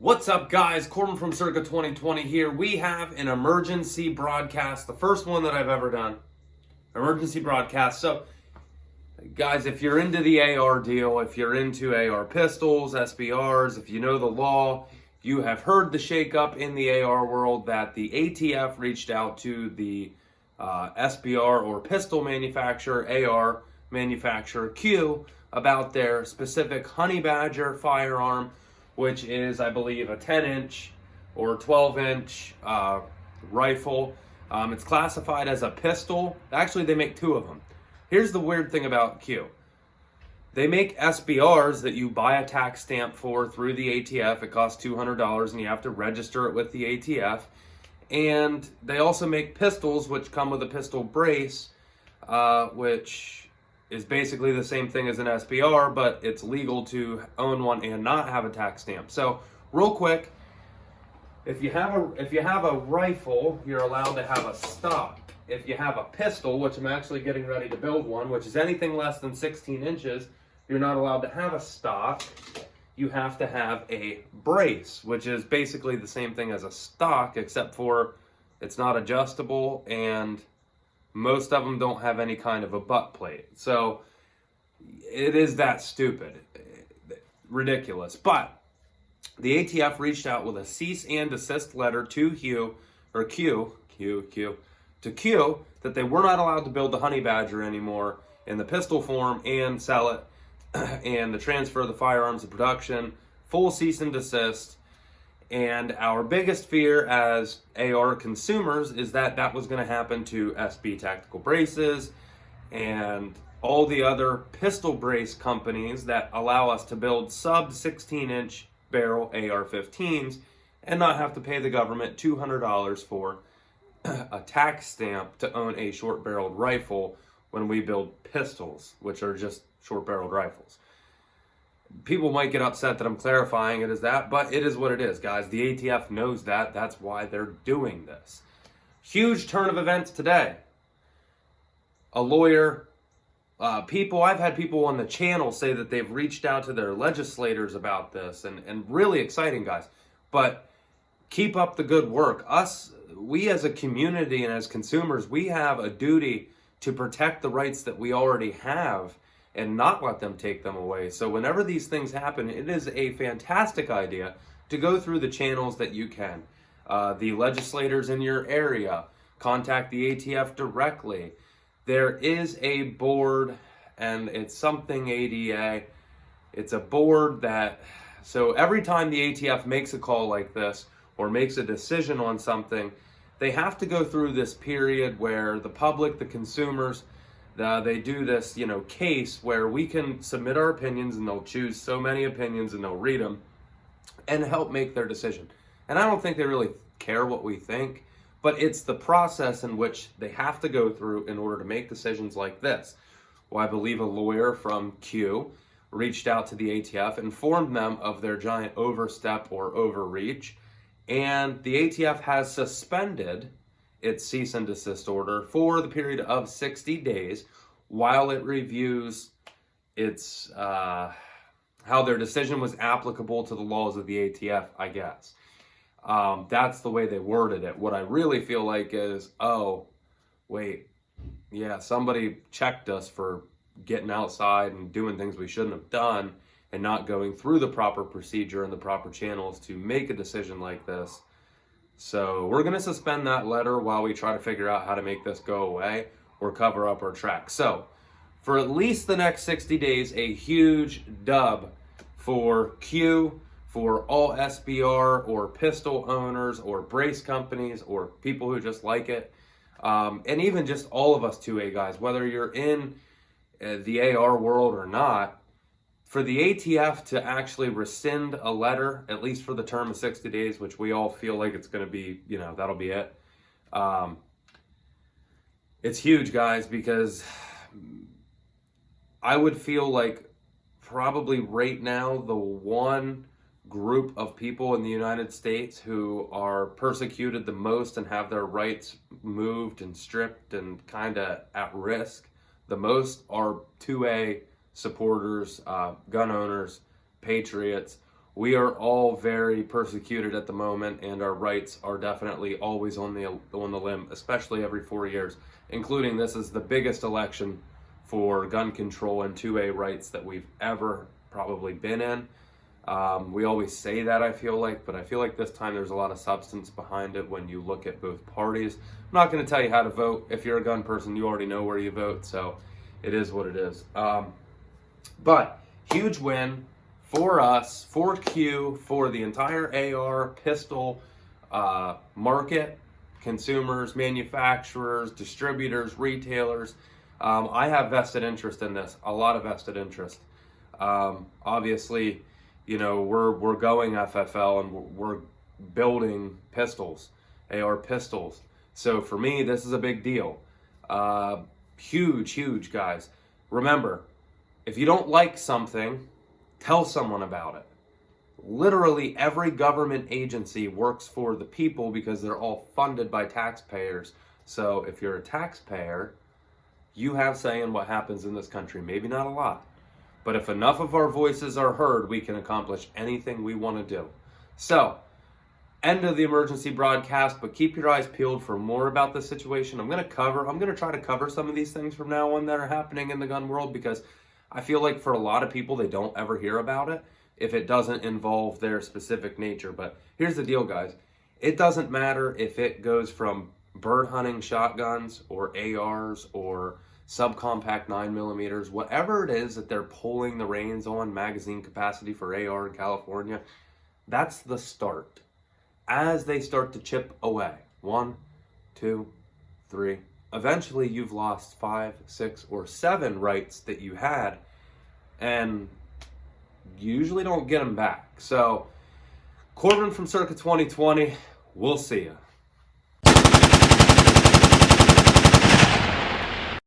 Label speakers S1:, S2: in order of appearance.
S1: What's up, guys? Corbin from Circa 2020 here. We have an emergency broadcast, the first one that I've ever done. Emergency broadcast. So, guys, if you're into the AR deal, if you're into AR pistols, SBRs, if you know the law, you have heard the shakeup in the AR world that the ATF reached out to the SBR or pistol manufacturer, AR manufacturer, Q, about their specific Honey Badger firearm, which is, I believe, a 10-inch or 12-inch rifle. It's classified as a pistol. Actually, they make two of them. Here's the weird thing about Q. They make SBRs that you buy a tax stamp for through the ATF. It costs $200 and you have to register it with the ATF. And they also make pistols, which come with a pistol brace, which is basically the same thing as an SBR, but it's legal to own one and not have a tax stamp. So, real quick, if you have a rifle, you're allowed to have a stock. If you have a pistol, which I'm actually getting ready to build one, which is anything less than 16 inches, you're not allowed to have a stock. You have to have a brace, which is basically the same thing as a stock, except for it's not adjustable and most of them don't have any kind of a butt plate. So it is that stupid. Ridiculous. But the ATF reached out with a cease and desist letter to Q that they were not allowed to build the Honey Badger anymore in the pistol form and sell it and the transfer of the firearms to production, full cease and desist. And our biggest fear as AR consumers is that that was going to happen to SB Tactical Braces and all the other pistol brace companies that allow us to build sub 16-inch barrel AR-15s and not have to pay the government $200 for a tax stamp to own a short-barreled rifle when we build pistols, which are just short-barreled rifles. People might get upset that I'm clarifying it as that, but it is what it is, guys. The ATF knows that. That's why they're doing this. Huge turn of events today. A lawyer, I've had people on the channel say that they've reached out to their legislators about this, and really exciting, guys. But keep up the good work. We as a community and as consumers, we have a duty to protect the rights that we already have and not let them take them away. So whenever these things happen, it is a fantastic idea to go through the channels that you can. The legislators in your area, contact the ATF directly. There is a board, and it's something ADA. It's a board so every time the ATF makes a call like this or makes a decision on something, they have to go through this period where the public, the consumers, they do this, case where we can submit our opinions and they'll choose so many opinions and they'll read them and help make their decision. And I don't think they really care what we think, but it's the process in which they have to go through in order to make decisions like this. Well, I believe a lawyer from Q reached out to the ATF, informed them of their giant overstep or overreach, and the ATF has suspended its cease and desist order for the period of 60 days while it reviews its how their decision was applicable to the laws of the ATF, I guess. That's the way they worded it. What I really feel like is, somebody checked us for getting outside and doing things we shouldn't have done and not going through the proper procedure and the proper channels to make a decision like this. So we're going to suspend that letter while we try to figure out how to make this go away or cover up our tracks. So for at least the next 60 days, a huge dub for Q, for all SBR or pistol owners or brace companies or people who just like it. And even just all of us 2A guys, whether you're in the AR world or not, for the ATF to actually rescind a letter, at least for the term of 60 days, which we all feel like it's going to be, that'll be it. It's huge, guys, because I would feel like probably right now the one group of people in the United States who are persecuted the most and have their rights moved and stripped and kind of at risk the most are 2A supporters, gun owners, patriots, we are all very persecuted at the moment, and our rights are definitely always on the limb, especially every 4 years, including this is the biggest election for gun control and 2A rights that we've ever probably been in. We always say that, I feel like, but I feel like this time there's a lot of substance behind it when you look at both parties. I'm not going to tell you how to vote. If you're a gun person, you already know where you vote, so it is what it is. But huge win for us, for Q, for the entire AR pistol market, consumers, manufacturers, distributors, retailers. I have vested interest in this, a lot of vested interest. Obviously, you know, we're going FFL and we're building pistols, AR pistols. So for me, this is a big deal. Huge, guys. Remember, if you don't like something, tell someone about it. Literally every government agency works for the people because they're all funded by taxpayers. So if you're a taxpayer, you have say in what happens in this country. Maybe not a lot, but if enough of our voices are heard, we can accomplish anything we want to do. So, end of the emergency broadcast, but keep your eyes peeled for more about the situation. I'm going to try to cover some of these things from now on that are happening in the gun world, because I feel like for a lot of people, they don't ever hear about it if it doesn't involve their specific nature. But here's the deal, guys. It doesn't matter if it goes from bird hunting shotguns or ARs or subcompact 9mm, whatever it is that they're pulling the reins on, magazine capacity for AR in California, that's the start. As they start to chip away, 1, 2, 3, eventually you've lost 5, 6, or 7 rights that you had, and you usually don't get them back. So, Corbin from Circa 2020, we'll see you.